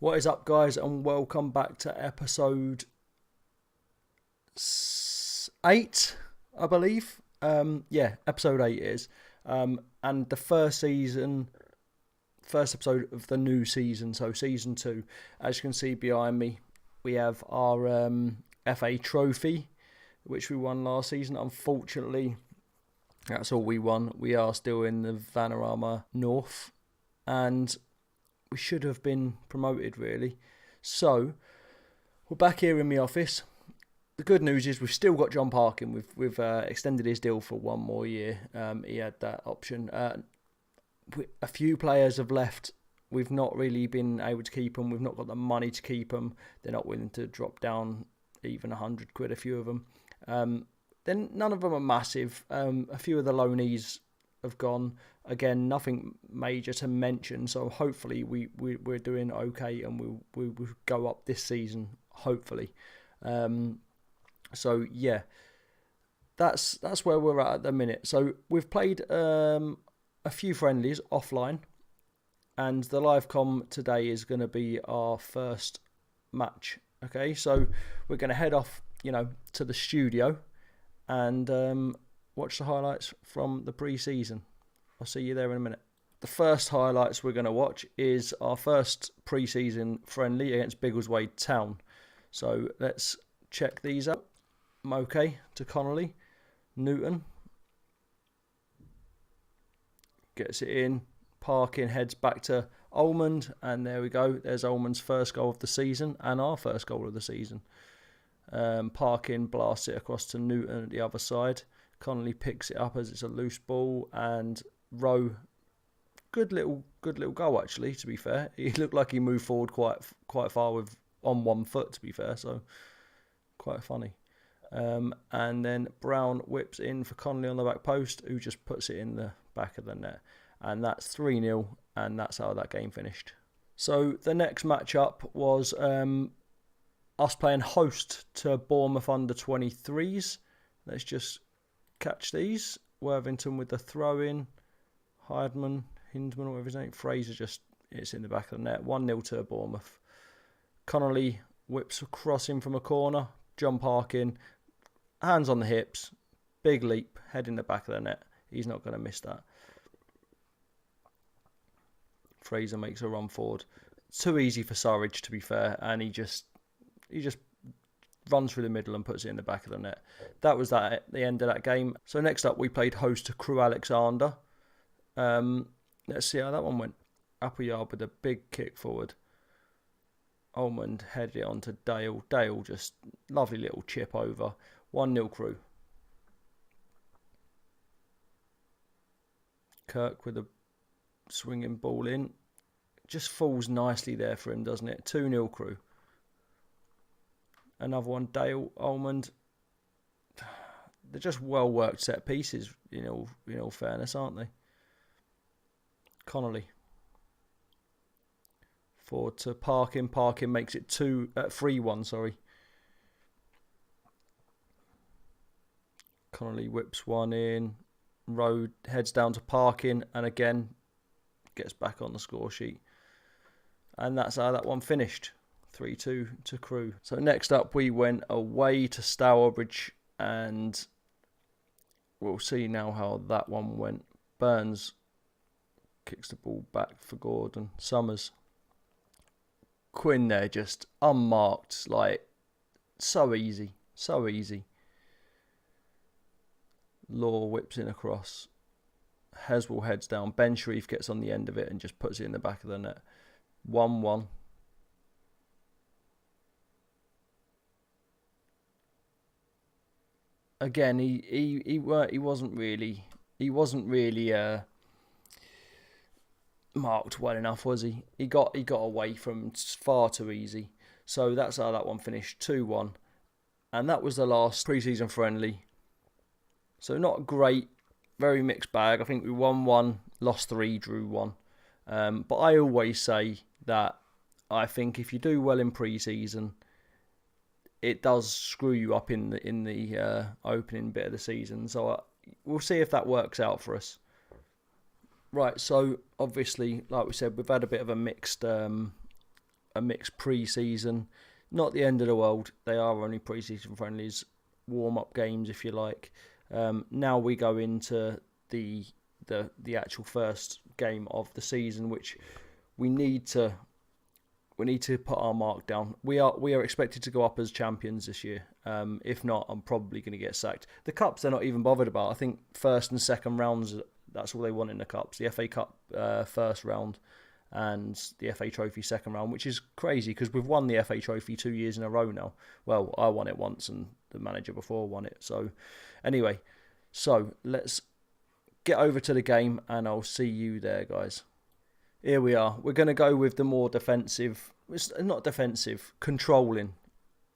What is up, guys, and welcome back to episode 8, I believe. Episode 8 is. And the first episode of the new season, so season 2. As you can see behind me, we have our FA trophy, which we won last season. Unfortunately, that's all we won. We are still in the Vanarama North, and we should have been promoted, really. So we're back here in the office. The good news is we've still got John Parkin. We've extended his deal for 1 more year. He had that option. A few players have left. We've not really been able to keep them. We've not got the money to keep them. They're not willing to drop down even 100 quid, a few of them. Then none of them are massive. A few of the loanees have gone. Again, nothing major to mention. So hopefully we're doing okay, and we'll go up this season. Hopefully. So yeah, that's where we're at the minute. So we've played a few friendlies offline, and the live com today is going to be our first match. Okay, so we're going to head off, to the studio and watch the highlights from the pre-season. I'll see you there in a minute. The first highlights we're going to watch is our first pre-season friendly against Biggleswade Town. So let's check these out. Moke to Connolly. Newton gets it in. Parkin heads back to Almond, and there we go. There's Almond's first goal of the season and our first goal of the season. Parkin blasts it across to Newton at the other side. Connolly picks it up as it's a loose ball, and Rowe, good little goal actually. To be fair, he looked like he moved forward quite far on 1 foot. To be fair, so quite funny. And then Brown whips in for Connolly on the back post, who just puts it in the back of the net. And that's 3-0, and that's how that game finished. So the next match-up was us playing host to Bournemouth under-23s. Let's just catch these. Worthington with the throw-in. Hindman, whatever his name. Fraser it's in the back of the net. 1-0 to Bournemouth. Connolly whips across him from a corner. John Parkin, hands on the hips, big leap, head in the back of the net. He's not going to miss that. Fraser makes a run forward. Too easy for Surridge, to be fair, and he just runs through the middle and puts it in the back of the net. That was the end of that game. So next up, we played host to Crew Alexander. Let's see how that one went. Upper yard with a big kick forward. Almond headed it on to Dale. Dale just lovely little chip over. 1-0 Crew. Kirk with a swinging ball in. Just falls nicely there for him, doesn't it? 2-0 Crew. Another one, Dale, Almond. They're just well-worked set pieces, in all fairness, aren't they? Connolly. Forward to Parkin. Parkin makes it 3-1, sorry. Connolly whips one in. Rowe heads down to Parkin, and again gets back on the score sheet. And that's how that one finished. 3-2 to Crew. So next up, we went away to Stourbridge, and we'll see now how that one went. Burns kicks the ball back for Gordon. Summers. Quinn there, just unmarked, like, so easy. Law whips in across. Heswell heads down. Ben Sharif gets on the end of it and just puts it in the back of the net. 1-1. Again, he wasn't really marked well enough, was he? He got away from far too easy. So that's how that one finished, 2-1. And that was the last pre-season friendly. So not great, very mixed bag. I think we won 1, lost 3, drew 1. But I always say that I think if you do well in pre-season, it does screw you up in the opening bit of the season. So we'll see if that works out for us. Right, so obviously, like we said, we've had a bit of a mixed a mixed pre-season. Not the end of the world. They are only pre-season friendlies, warm-up games if you like. Now we go into the actual first game of the season, which we need to put our mark down. We are expected to go up as champions this year. If not, I'm probably going to get sacked. The cups they're not even bothered about. I think first and second rounds, that's all they want in the cups. The FA Cup first round and the FA Trophy second round, which is crazy because we've won the FA Trophy 2 years in a row now. Well, I won it once and the manager before won it. So anyway, let's get over to the game and I'll see you there, guys. Here we are. We're going to go with the more defensive. It's not defensive, controlling.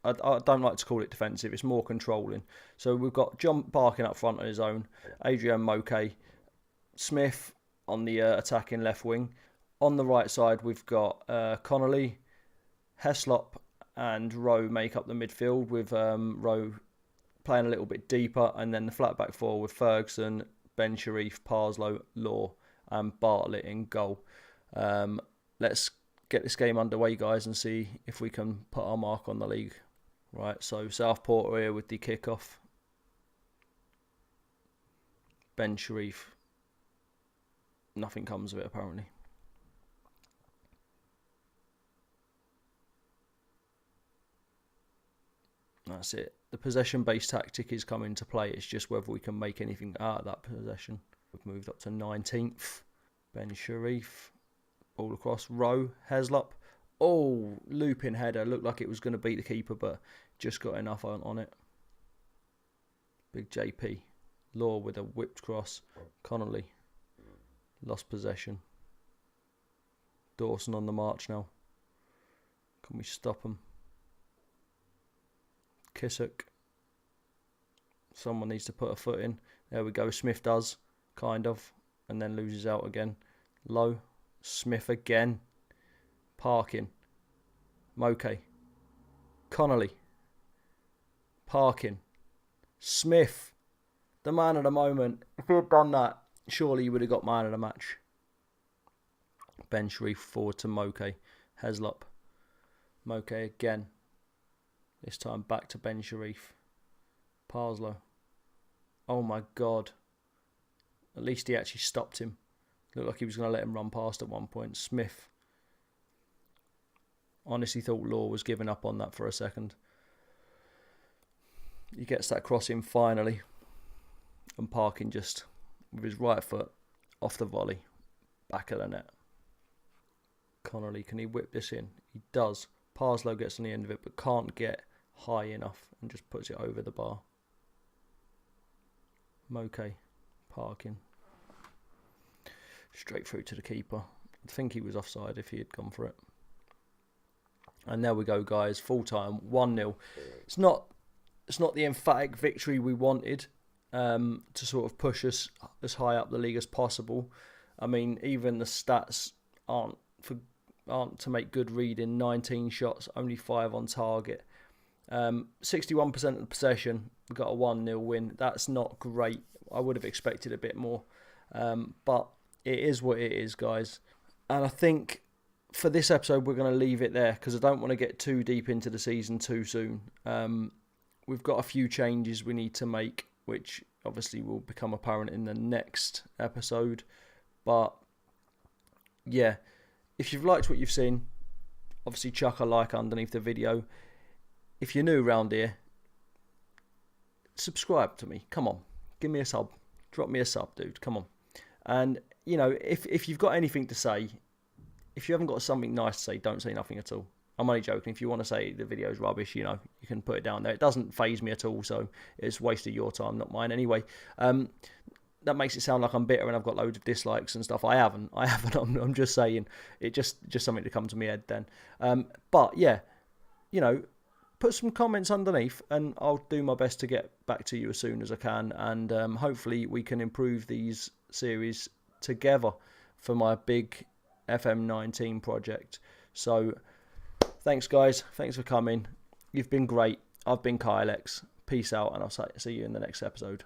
I don't like to call it defensive. It's more controlling. So we've got John Barkin up front on his own. Adrian Moke. Smith on the attacking left wing. On the right side, we've got Connolly, Heslop and Rowe make up the midfield with Rowe playing a little bit deeper. And then the flat back four with Ferguson, Ben Sharif, Parslow, Law and Bartlett in goal. Let's get this game underway, guys, and see if we can put our mark on the league. Right, so Southport are here with the kickoff. Ben Sharif. Nothing comes of it, apparently. That's it. The possession-based tactic is coming to play. It's just whether we can make anything out of that possession. We've moved up to 19th. Ben Sharif. Ball across. Rowe. Heslop. Oh, looping header. Looked like it was going to beat the keeper, but just got enough on it. Big JP. Law with a whipped cross. Connolly. Lost possession. Dawson on the march now. Can we stop him? Kissock. Someone needs to put a foot in. There we go. Smith does. Kind of. And then loses out again. Low. Smith again. Parkin. Moke. Connolly. Parkin. Smith. The man of the moment. If he had done that, surely he would have got man of the match. Ben Sharif forward to Moke. Heslop. Moke again. This time back to Ben Sharif. Parslow. Oh my God. At least he actually stopped him. Looked like he was going to let him run past at one point. Smith. Honestly thought Law was giving up on that for a second. He gets that cross in finally. And Parkin just, with his right foot, off the volley. Back of the net. Connolly, can he whip this in? He does. Parslow gets on the end of it, but can't get high enough and just puts it over the bar. Moke. Parkin. Straight through to the keeper. I think he was offside if he had gone for it. And there we go, guys. Full time, 1-0. It's not the emphatic victory we wanted to sort of push us as high up the league as possible. I mean, even the stats aren't to make good reading. 19 shots, only 5 on target. 61% of the possession. We got a 1-0 win. That's not great. I would have expected a bit more. But it is what it is, guys. And I think for this episode, we're going to leave it there because I don't want to get too deep into the season too soon. We've got a few changes we need to make, which obviously will become apparent in the next episode. But yeah, if you've liked what you've seen, obviously chuck a like underneath the video. If you're new around here, subscribe to me. Come on, give me a sub. Drop me a sub, dude. Come on. And, you know, if you've got anything to say, if you haven't got something nice to say, don't say nothing at all. I'm only joking. If you want to say the video's rubbish, you know, you can put it down there. It doesn't faze me at all, so it's wasted your time, not mine. Anyway, that makes it sound like I'm bitter and I've got loads of dislikes and stuff. I haven't. I'm just saying. It just something to come to my head then. But yeah, you know, put some comments underneath and I'll do my best to get back to you as soon as I can. And hopefully we can improve these series together for my big FM19 project. So thanks, guys. Thanks for coming. You've been great. I've been KYLEX. Peace out, and I'll see you in the next episode.